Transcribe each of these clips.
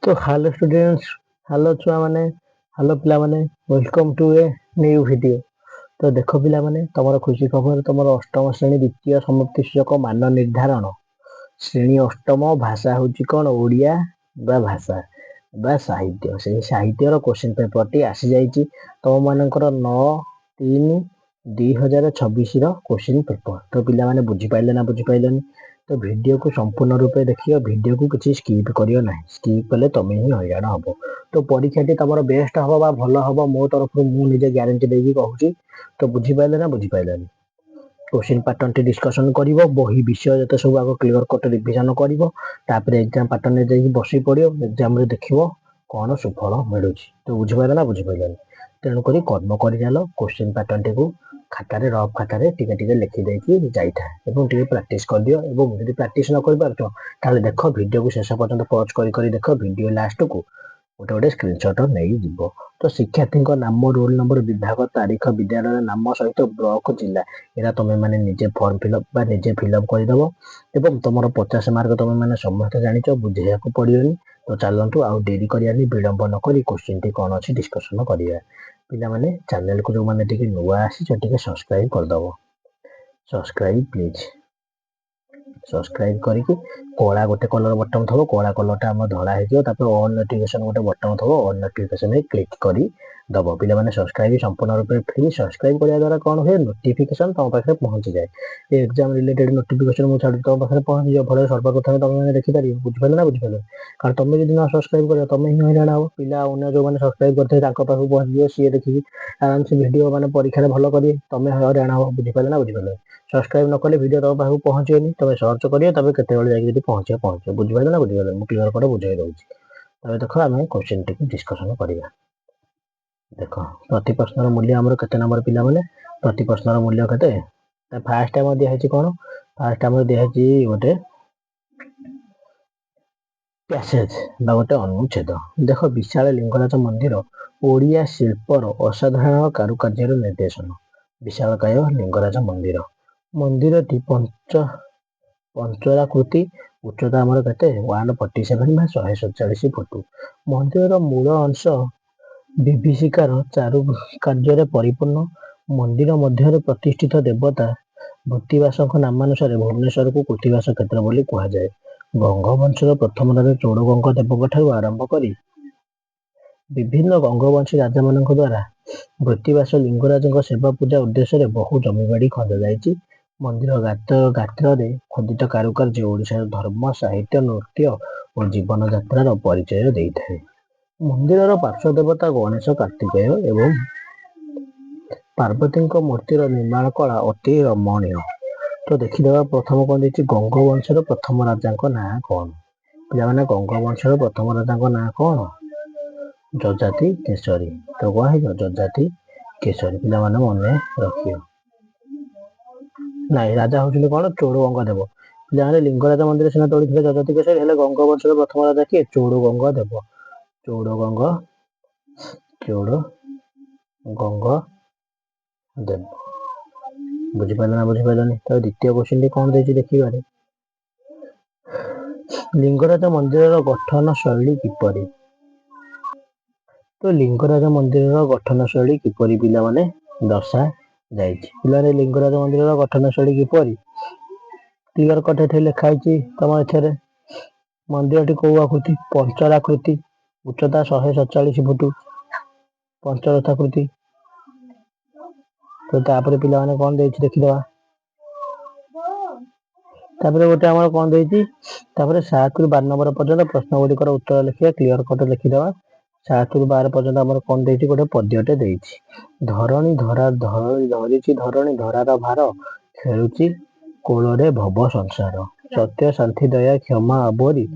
तो hello students, hello छुआ माने, हेलो पिला माने, welcome to a new video. तो देखो पिला माने, तमरो खुशी खबर तमरो अष्टम श्रेणी द्वितीय समाप्ति सूचक मान निर्धारण श्रेणी अष्टम भाषा होची कोन ओडिया बा भाषा बा साहित्य। से साहित्यर क्वेश्चन पेपर टी आसी जाईची तम मानकर 9/3/2026 रो क्वेश्चन पेपर। तो पिला माने बुझी पाइले ना बुझी पाइलेनी? तो वीडियो को संपूर्ण रूपे देखियो, वीडियो को किसी स्किप करियो ना, स्किप कले तमे ही हैरान हबो। तो परीक्षा टी तमरो बेस्ट हबो बा भलो हबो मो तरफ मु निजे ग्यारंटी देगी कहूची। तो बुझी पाइले ना बुझी पाइलेनी? क्वेश्चन पैटर्न टी डिस्कशन करिवो, बही विषय जते सब आगो क्लियर कट रिवीजन करिवो, तापर एग्जाम पैटर्न रे जाई बसी पड़ियो, एग्जाम रे देखिवो कोन सुफल मिलुची। तो बुझी पाइले ना बुझी पाइलेनी? तेणु करी कर्म करि जालो, क्वेश्चन पैटर्न टी को खातारे रफ खातारे टिके टिके लिखि देकी जाइथा एवं टिके प्रैक्टिस कर दियो। एवं यदि प्रैक्टिस न कर पारछो ताले देखो वीडियो को शेष पर्यंत पॉज करी करी देखो, वीडियो लास्ट को गोटे गोटे स्क्रीनशॉट नहीं जीवो। तो शिक्षार्थी नाम, रोल नंबर, विभाग, तारीख, विद्यालय नाम सहित ब्लॉक, जिला एरा तुम मैंने निजे फॉर्म फिलअप बा निजे फिलअप करदेव। एवं तुम 50 मार्क तुम मैंने समस्त जानिच, बुझेया पड़ोनी। तो चलतु आउ डेरी करानी, विलंब नक क्वेश्चन टी कौन अच्छी डिस्कसन करिया। पिला माने चैनल को जो मैंने टिके नुआ आसी सब्सक्राइब करदब, सब्सक्राइब प्लीज। सब्सक्राइब करके कला गोटे कलर बटन थो, कला कलर आम धड़ा हो, ऑन नोटिफिकेशन गोटे बटन थो, ऑन नोटिफिकेशन क्लिक कर दब। पिला माने सब्सक्राइब संपूर्ण रूप फ्री। सब्सक्राइब करने द्वारा कौन हुए, नोटिफिकेशन तुम पाखे पहुंची जाए। एग्जाम रिलेटेड नोटिफिकेशन मुझे छाड़ी तुम पाखे पहुंची जाए, फल सर्वप्रथम तुम मैंने देखिपार। बुझिपारे ना बुझिपारे? कारण तुम जब ना सब्सक्राइब कर तुम ही हईराण हम। पिला अन्य जो मैंने सब्सक्राइब करते पाखक पहुंची जाए, सी देखिए आराम से वीडियो मैंने परीक्षा भल करेंगे, तुम हईराण हम। बुझिपारे ना बुझिपारे? सब्सक्राइब न कले वीडियो तुम पाखक पहुंचेनी, तुम सर्च करिए तब केतବେଳେ जाइए पहुंचे पहुंचे। बुझिपारे ना बुझिपारे? मु क्लियर कट बुझाई दउची। तबे देखो आम क्वेश्चन टी डिस्कसन करिया। देख प्रति प्रश्नर मूल्य आमर केते नंबर पिला माने? प्रति प्रश्नर मूल्य केते? फास्ट टाइम दिखाई कौन? फास्ट टाइम दिखाई गोटे पैसेज बा गोटे अनुच्छेद। देख विशाल लिंगराज मंदिर ओडिया शिल्पर असाधारण कारुकार्यर निर्देशन। विशालकाय लिंगराज मंदिर, मंदिर टी पंचराकृति, उच्चता आमर केते 147 बा 147 फुट। मंदिर मूल अंश विभीषिकार चारु कार्य परिपूर्ण। मंदिर मध्य प्रतिष्ठित देवता भूतिवासक नामानुसार भुवनेश्वर को कृतिवास क्षेत्र बोली कहुए। गंगवंशर प्रथम राजा चौड़गंग देवक ठारू आरंभ करी विभिन्न गंगवंशी राजा मान द्वारा भृतिवास लिंगराज सेवा पूजा उद्देश्य बहु जमीबाड़ी खंदा जाइछि। मंदिर गात्र खोदित कारुकार्य ओडिशार धर्म, साहित्य, नृत्य और जीवन यात्रार परिचय देइଥାଏ। मंदिर पार्श्व देवता गणेश, कार्तिकेय एवं पार्वती मूर्तिर निर्माण कला अति रमणीय। तो देखीदे प्रथम कौन देखिए, गंगवंशर प्रथम राजा ना कौन? पिला गंगवंशर प्रथम राजा ना कौन? जजाति केशरी। तो कौन है जजाति केशरी? पिला मन रखियो ना, राजा होते कौन? चौड़गंग देव। पिला लिंगराज मंदिर सीना तोड़ी जजाति केशरी, हेले गंगवंशर प्रथम राजा किए? चौड़गंग देव। चौड़गंग देव। बुझिपारे ना बुझिपारे? तो द्वितीय क्वेश्चन टी कौन देखिए देखिए, लिंगराज मंदिर गठन शैली किपरि? तो लिंगराज मंदिर गठन शैली किपरि पिला माने दर्शा जाइछि। पिला लिंगराज मंदिर गठन शैली किपरि क्लियर कट एठे लिखाई तुम एथे। मंदिर टी कौ आकृति? पंचराकृति, उच्चता 147 फुट, पंचरथाकृति। तो तापर पिला माने कौन देखिए देखिदवा। तापर गोटे आमर कौन देखिए, तापर 7 रु 12 नंबर पर्यंत प्रश्न गुड़िकर उत्तर लिखिए, क्लियर कट लिखिदवा। 7 रु 12 पर्यंत आमर कौन देखिए, गोटे पद्यटे देइछि। धरणी धरिछि धरणी धरार भार, खेलुची कोଳରେ भव संसार। सत्य शांति दया क्षमा अबोरी,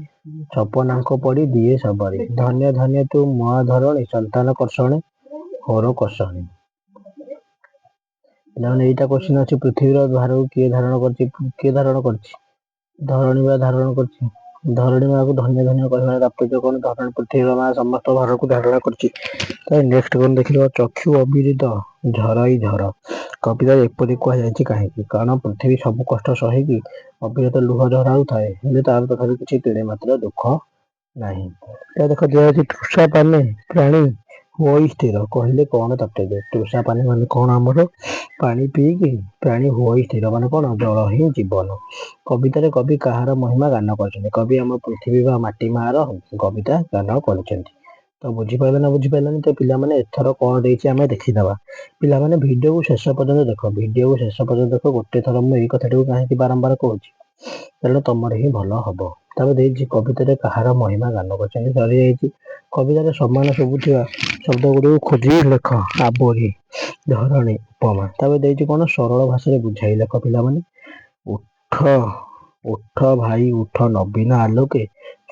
छपनांक पड़ी दिए सबरी। धन्य धन्य तू महा धरणी, संतान कर्षणी होर कर्षणी। एटा क्वेश्चन अच्छी, पृथ्वीर भार को किए धारण करछि? धरणी बा धारण करछि। धरणी माँ को धन्य धन्य कहना तात्पर्य कौन? धरणी पृथ्वी माँ समस्त भार को धारण करछि। नेक्स्ट कौन देखिए, चक्षु अविदित झरई झर। कविता एपरि कहुଯାଇଛି कहीं? कारण पृथ्वी सब कष्ट सहिकी अविरत लुह झराऊ थाए, हेले तार तथापि किछि तिणे मात्र दुख ନାହିଁ। ତ ଦେଖ ଦିଆଯାଇଛି ତୃଷା ପାନେ ପ୍ରାଣୀ ହୁଅଇ ସ୍ଥିର। କହିଲେ କଣ ତାତ୍ପର୍ଯ୍ୟ? ତୃଷା ପାନେ ମାନେ କଣ? ଆମର ପାଣି ପିଇକି ପ୍ରାଣୀ ହୁଅଇ ସ୍ଥିର ମାନେ କଣ? ଜଳ ହିଁ ଜୀବନ। କବିତାରେ କବି କାହାର ମହିମା ଗାନ କରିଛନ୍ତି? କବି ଆମ ପୃଥିବୀ ବା ମାଟି ମାର କବିତା ଗାନ କରିଛନ୍ତି। ତ ବୁଝିପାରିଲ ନା ବୁଝିପାରିଲନି? ତ ପିଲାମାନେ ଏଥର କଣ ଦେଇଛି ଆମେ ଦେଖିଦବା। ପିଲାମାନେ ଭିଡିଓକୁ ଶେଷ ପର୍ଯ୍ୟନ୍ତ ଦେଖ। ଭିଡିଓକୁ ଶେଷ ପର୍ଯ୍ୟନ୍ତ ଦେଖ। ଗୋଟେ ଥର ମୁଁ ଏଇ କଥାଟିକୁ କାହିଁକି ବାରମ୍ବାର କହୁଛି, କାରଣ ତମର ହିଁ ଭଲ ହବ। ତାପରେ ଦେଇଛି କବିତାରେ କାହାର ମହିମା ଗାନ କରିଛନ୍ତି, ସରିଯାଇଛି। କବିତାରେ ସମାନ ଶୁଭୁଥିବା ଶବ୍ଦ ଗୁଡ଼ିକୁ ଖୋଜି ଲେଖ। ଆବୋହି, ଧରଣୀ, ଉପମା। ତାପରେ ଦେଇଛି କଣ? ସରଳ ଭାଷାରେ ବୁଝାଇ ଲେଖ। ପିଲାମାନେ ଉଠ ଉଠ ଭାଇ ଉଠ ନବୀନ ଆଲୋକେ,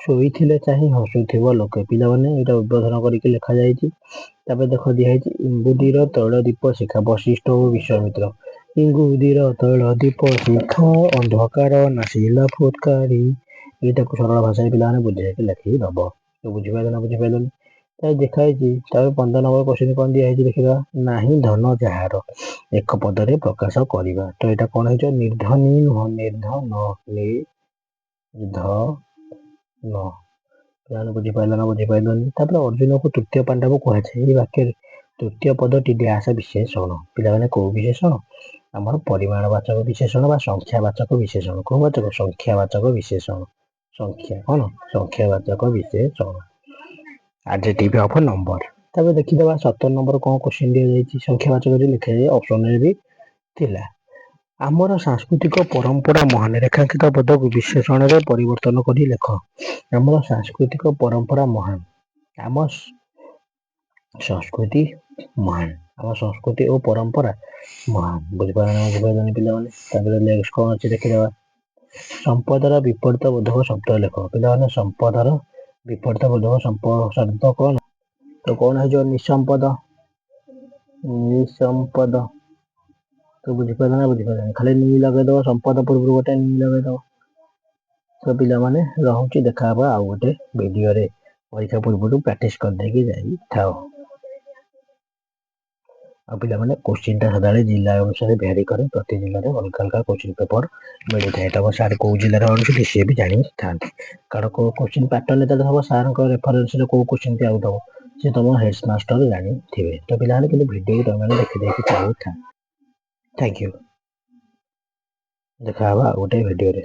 ଶୋଇଥିଲେ ଚାହିଁ ହସୁଥିବ ଲୋକେ। ପିଲାମାନେ ଏଇଟା ଉଦ୍ବୋଧନ କରିକି ଲେଖାଯାଇଛି। ତାପରେ ଦେଖ ଦିଆହେଇଛି ଇଙ୍ଗୁଦିର ତୈଳ ଦୀପ ଶିଖା, ବଶିଷ୍ଠ ଓ ବିଶ୍ୱାମିତ୍ର। ଇଙ୍ଗୁଦିର ତୈଳ ଦୀପ ଶିଖା, ଅନ୍ଧକାର ନାଶିଲା ଫୁତ୍କାରୀ। ଏଇଟାକୁ ସରଳ ଭାଷାରେ ପିଲାମାନେ ବୁଝେଇକି ଲେଖିକି ଦବ। ତ ବୁଝିପାରିଲ ନା ବୁଝିପାରିଲନି? ତାପରେ ଦେଖା ହେଇଛି। ତାପରେ 15 ନମ୍ବର କ୍ୱେଶ୍ଚିନ୍ କଣ ଦିଆହେଇଛି ଦେଖିବା। ନାହିଁ ଧନ ଯାହାର, ଏକ ପଦରେ ପ୍ରକାଶ କରିବା। ତ ଏଇଟା କଣ ହେଇଛ? ନିର୍ଧନୀ ନୁହଁ, ନିର୍ଧନ, ନିର୍ଧନ। ପିଲାମାନେ ବୁଝିପାରିଲ ନା ବୁଝିପାରିଲନି? ତାପରେ ଅର୍ଜୁନକୁ ତୃତୀୟ ପାଣ୍ଡବ କୁହାଯାଏ। ଏହି ବାକ୍ୟରେ ତୃତୀୟ ପଦଟି ବ୍ୟାସ ବିଶେଷଣ। ପିଲାମାନେ କୋଉ ବିଶେଷଣ? ଆମର ପରିମାଣ ବାଚକ ବିଶେଷଣ ବା ସଂଖ୍ୟା ବାଚକ ବିଶେଷଣ। କୋଉ ବାଚକ? ସଂଖ୍ୟା ବାଚକ ବିଶେଷଣ। ସଂଖ୍ୟା କଣ? ସଂଖ୍ୟା ବାଚକ ବିଶେଷଣ। Adjective of number. ତାପରେ ଦେଖିଦବା 17 ନମ୍ବର କଣ କ୍ୱେଶ୍ଚିନ୍ ଦିଆଯାଇଛି। ସଂଖ୍ୟା ବାଚକରେ ଲେଖାଯାଇ ଅପସନରେ ବି ଥିଲା। ଆମର ସାଂସ୍କୃତିକ ପରମ୍ପରା ମହାନ, ରେଖାଙ୍କିତ ପଦକୁ ବିଶେଷଣରେ ପରିବର୍ତ୍ତନ କରି ଲେଖ। ଆମର ସାଂସ୍କୃତିକ ପରମ୍ପରା ମହାନ। ଆମ ସଂସ୍କୃତି ମହାନ। ଆମ ସଂସ୍କୃତି ଓ ପରମ୍ପରା ମହାନ। ବୁଝିପାରିଲ ନା ବୁଝିପାରିଲନି ପିଲାମାନେ? ତାପରେ ନେକ୍ସଟ କଣ ଅଛି ଦେଖିଦବା। ସମ୍ପଦର ବିପରୀତ ବୋଧକ ଶବ୍ଦ ଲେଖ। ପିଲାମାନେ ସମ୍ପଦର ବିପରୀତ ବୋଧକ ଶବ୍ଦ କଣ? ତ କଣ ହେଇଯିବ? ନିଃସମ୍ପଦ। ନିଃସମ୍ପଦ। ତ ବୁଝିପାରିଲ ନା ବୁଝିପାରିଲନି? ଖାଲି ନି ଲଗେଇଦବ, ସମ୍ପଦ ପୂର୍ବରୁ ଗୋଟେ ନି ଲଗେଇଦବ। ତ ପିଲାମାନେ ରହୁଛି, ଦେଖାହବା ଆଉ ଗୋଟେ ଭିଡିଓରେ। ପରୀକ୍ଷା ପୂର୍ବରୁ ପ୍ରାକ୍ଟିସ କରିଦେଇକି ଯାଇଥାଅ। ଆଉ ପିଲାମାନେ କୋଶ୍ଚିନ୍ ଟା ସଦାବେଳେ ଜିଲ୍ଲା ଅନୁସାରେ ଭ୍ୟାରି କରେ। ପ୍ରତି ଜିଲ୍ଲାରେ ଅଲଗା ଅଲଗା କୋଶ୍ଚିନ୍ ପେପର ମିଳିଥାଏ। ତମ ସାର୍ କୋଉ ଜିଲ୍ଲାରେ ଆଣୁଛନ୍ତି ସିଏ ବି ଜାଣିଥାନ୍ତି। କାରଣ କୋଉ କୋଶ୍ଚିନ୍ ପାଟର୍ନ ଯେତେବେଳେ ହବ, ସାରଙ୍କ ରେଫରେନ୍ସରେ କୋଉ କୋଶ୍ଚିନ୍ ଟି ଆଉଟବ ସେ ତମ ହେଡମାଷ୍ଟର ଜାଣିଥିବେ। ତ ପିଲାମାନେ କିନ୍ତୁ ଭିଡିଓକୁ ତମମାନେ ଦେଖିଦେଇକି ଯାଉଥା। Thank you. ଦେଖାହବା ଆଉ ଗୋଟେ ଭିଡିଓରେ।